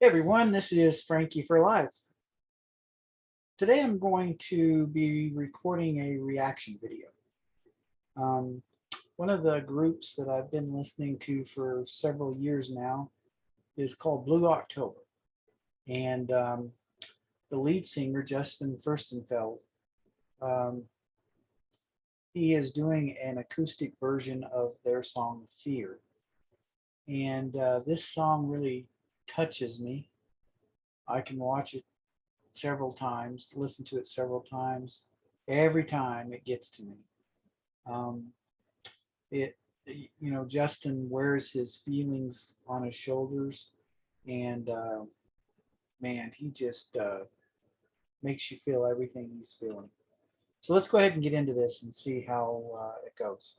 Hey everyone, this is Frankie for Life. Today I'm going to be recording a reaction video. Um, One of the groups that I've been listening to for several years now is called Blue October. And the lead singer, Justin Furstenfeld, um, he is doing an acoustic version of their song Fear. And this song really touches me. I can watch it several times, listen to it several times. Every time it gets to me. Um, it, Justin wears his feelings on his shoulders, and man, he just makes you feel everything he's feeling. So let's go ahead and get into this and see how it goes.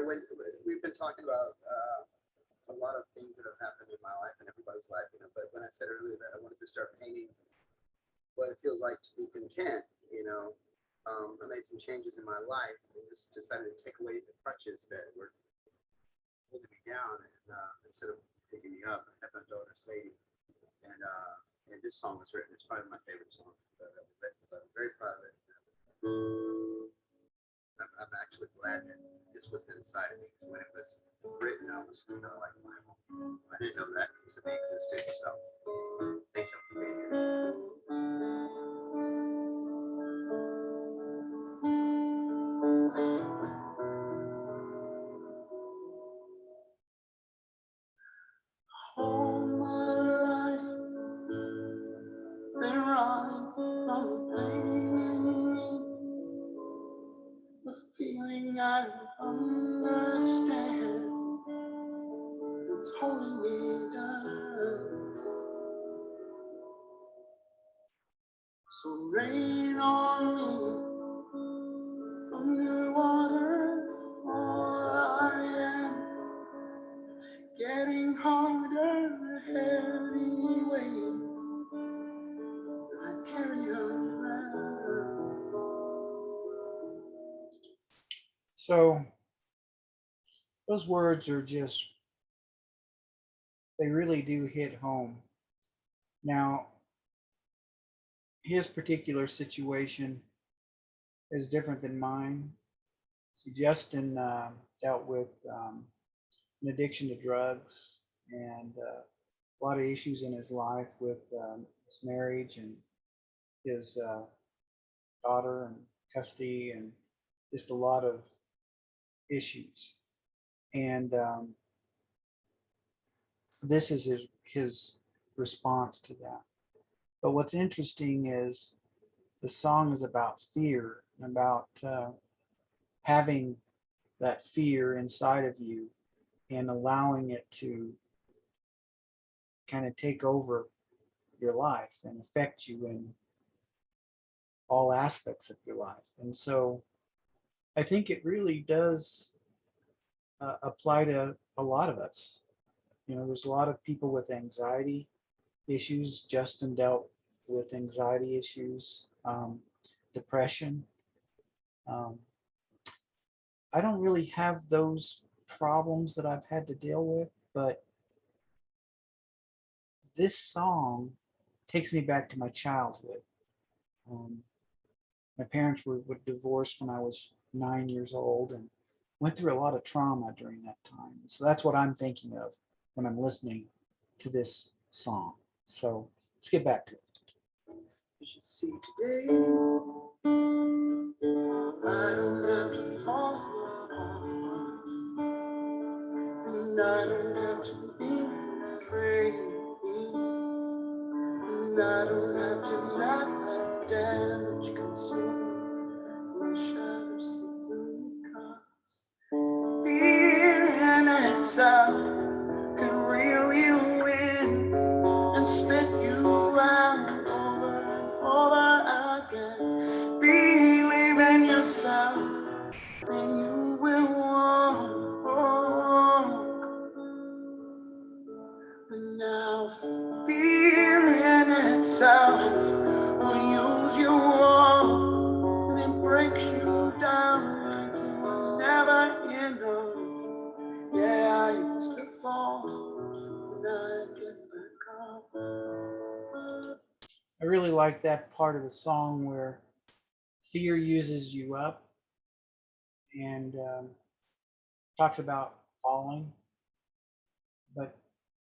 When we've been talking about a lot of things that have happened in my life and everybody's life, but when I said earlier that I wanted to start painting what it feels like to be content, I made some changes in my life and just decided to take away the crutches that were holding me down, and instead of picking me up, I had my daughter Sadie, and this song was written. It's probably my favorite song. I'm very proud of it. I'm actually glad that this was inside of me, because when it was written, I was kind of like, wow, I didn't know that piece of me existed. So thank you for being here. All my life, been running from pain, the feeling I don't understand. It's holding me down. So rain on me from your water. All I am getting harder, heavy weight I carry around. So those words are just, they really do hit home. Now, his particular situation is different than mine. So Justin dealt with an addiction to drugs and a lot of issues in his life with his marriage and his daughter and custody and just a lot of issues. And this is his response to that. But what's interesting is the song is about fear, about having that fear inside of you and allowing it to kind of take over your life and affect you in all aspects of your life. And so I think it really does apply to a lot of us. There's a lot of people with anxiety issues. Justin dealt with anxiety issues, depression. Um, I don't really have those problems that I've had to deal with, but this song takes me back to my childhood. Um, my parents were divorced when I was 9 years old and went through a lot of trauma during that time. So that's what I'm thinking of when I'm listening to this song. So let's get back to it. You should see today, I don't have to fall apart, and I don't have to be afraid, and I don't have to let that damage consume my shadows slip through, because fear in itself can reel you in and spit you out over and over again. Believe in yourself and you will walk really like that part of the song where fear uses you up and talks about falling, but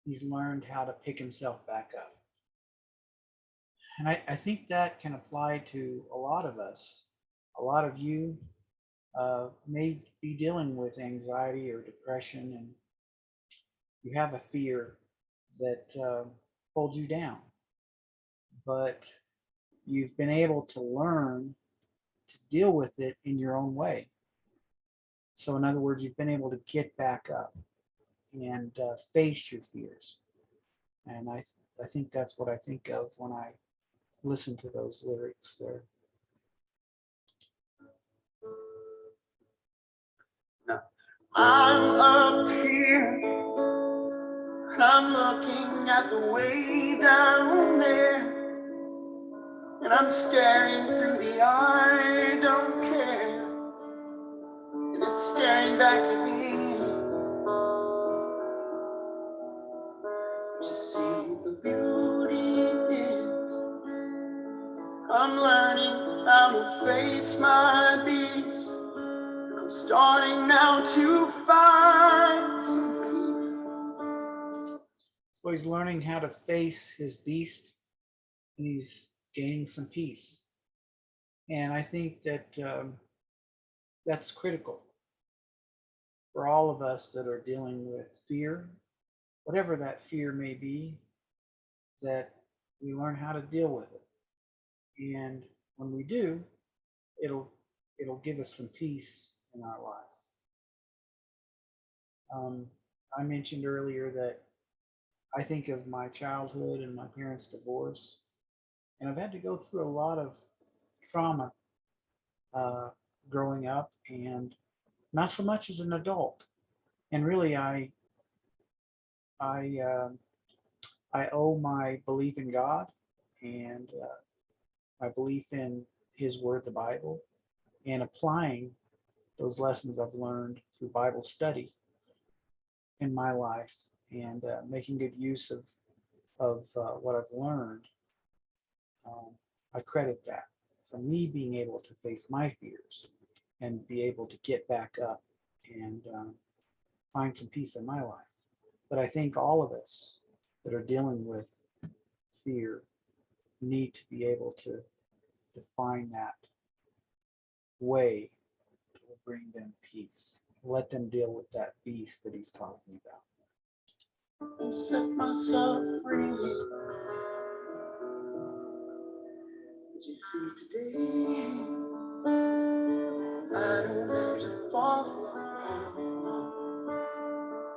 he's learned how to pick himself back up. And I think that can apply to a lot of us. A lot of you may be dealing with anxiety or depression, and you have a fear that holds you down, but you've been able to learn to deal with it in your own way. So, in other words, you've been able to get back up and face your fears. And I think that's what I think of when I listen to those lyrics there. No. I'm up here, and I'm looking at the way down there, and I'm staring through the I don't care, and it's staring back at me. Just see the beauty is I'm learning how to face my beast. I'm starting now to find some peace. So he's learning how to face his beast, and he's gaining some peace. And I think that that's critical for all of us that are dealing with fear, whatever that fear may be, that we learn how to deal with it. And when we do, it'll give us some peace in our life. I mentioned earlier that I think of my childhood and my parents' divorce, and I've had to go through a lot of trauma growing up, and not so much as an adult. And really, I I owe my belief in God and my belief in His Word, the Bible, and applying those lessons I've learned through Bible study in my life, and making good use of what I've learned. I credit that for me being able to face my fears and be able to get back up and find some peace in my life. But I think all of us that are dealing with fear need to be able to find that way to bring them peace. Let them deal with that beast that he's talking about. And set myself free. Did you see today? I don't have to follow,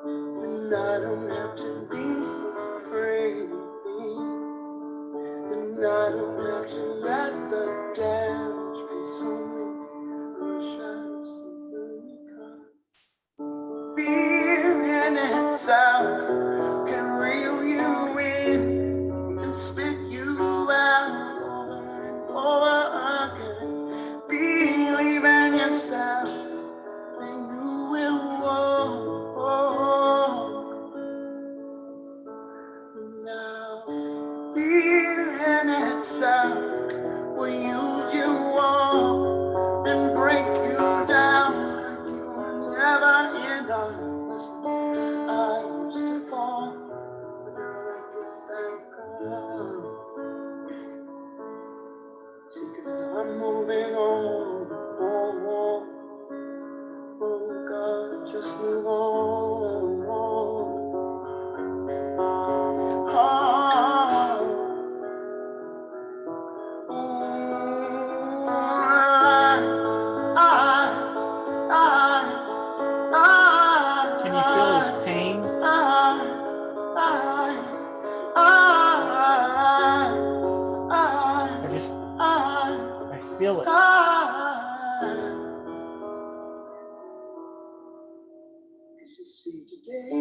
and I don't have to be afraid, and I don't have to let the damage be so wish I was through, because fear in itself can reel you in and spit you out over and over again. Believe in yourself and you will walk. Now fear in itself will use you all and break you down like you were never enough. Listen, I used to fall, but now I get back up. See, 'cause I'm moving on, oh God, just move on. Can you feel his pain? I feel it. Did you see today?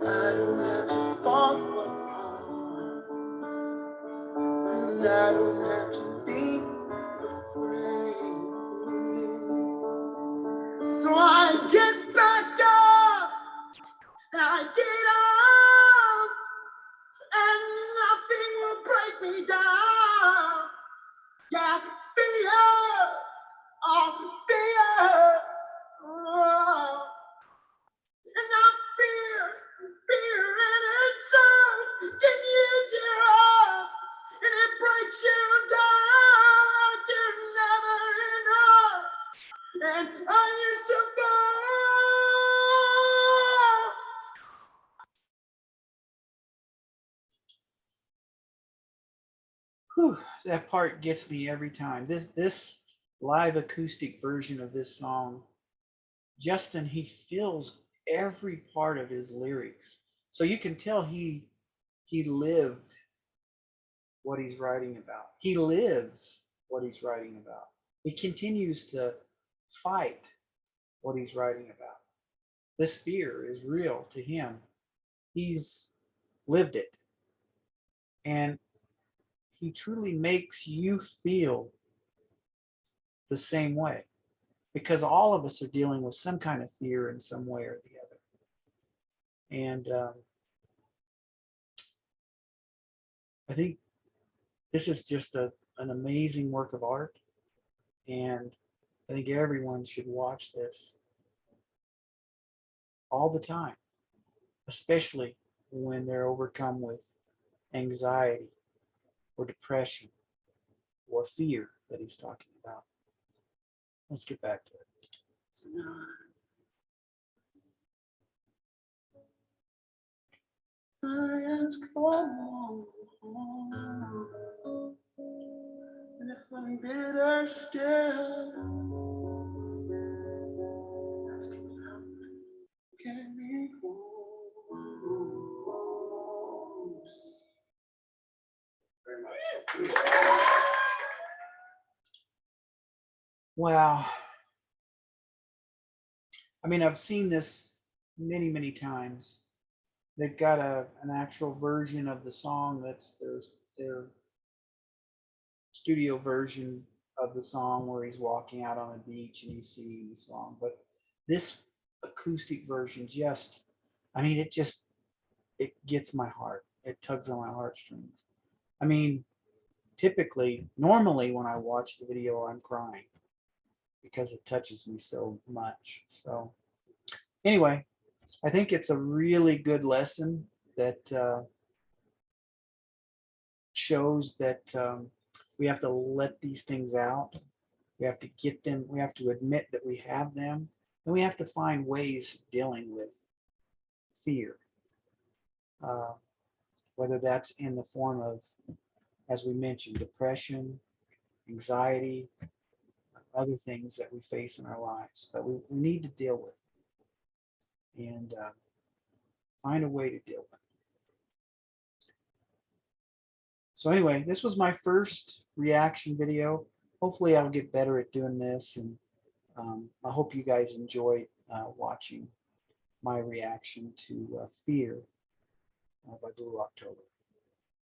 I don't have to follow apart, and I don't have to be afraid. So I get back up, and I get up, and nothing and I used to fall. Whew, that part gets me every time. This live acoustic version of this song, Justin, he feels every part of his lyrics. So you can tell he lived what he's writing about. He lives what he's writing about. He continues to fight what he's writing about. This fear is real to him. He's lived it. And he truly makes you feel the same way because all of us are dealing with some kind of fear in some way or the other. And I think this is just an amazing work of art. And I think everyone should watch this all the time, especially when they're overcome with anxiety or depression or fear that he's talking about. Let's get back to it. So now I ask for more. And if I'm bitter still, ask him how can we hold? Very much. Wow. I mean, I've seen this many, many times. They've got an actual version of the song that's their studio version of the song where he's walking out on a beach and he's singing the song. But this acoustic version just, I mean, it gets my heart. It tugs on my heartstrings. I mean, normally when I watch the video, I'm crying because it touches me so much. So anyway, I think it's a really good lesson that shows that we have to let these things out. We have to get them. We have to admit that we have them, and we have to find ways of dealing with fear, uh, whether that's in the form of, as we mentioned, depression, anxiety, other things that we face in our lives. But we need to deal with and find a way to deal with. So anyway, this was my first reaction video. Hopefully I'll get better at doing this, and I hope you guys enjoyed watching my reaction to Fear by Blue October.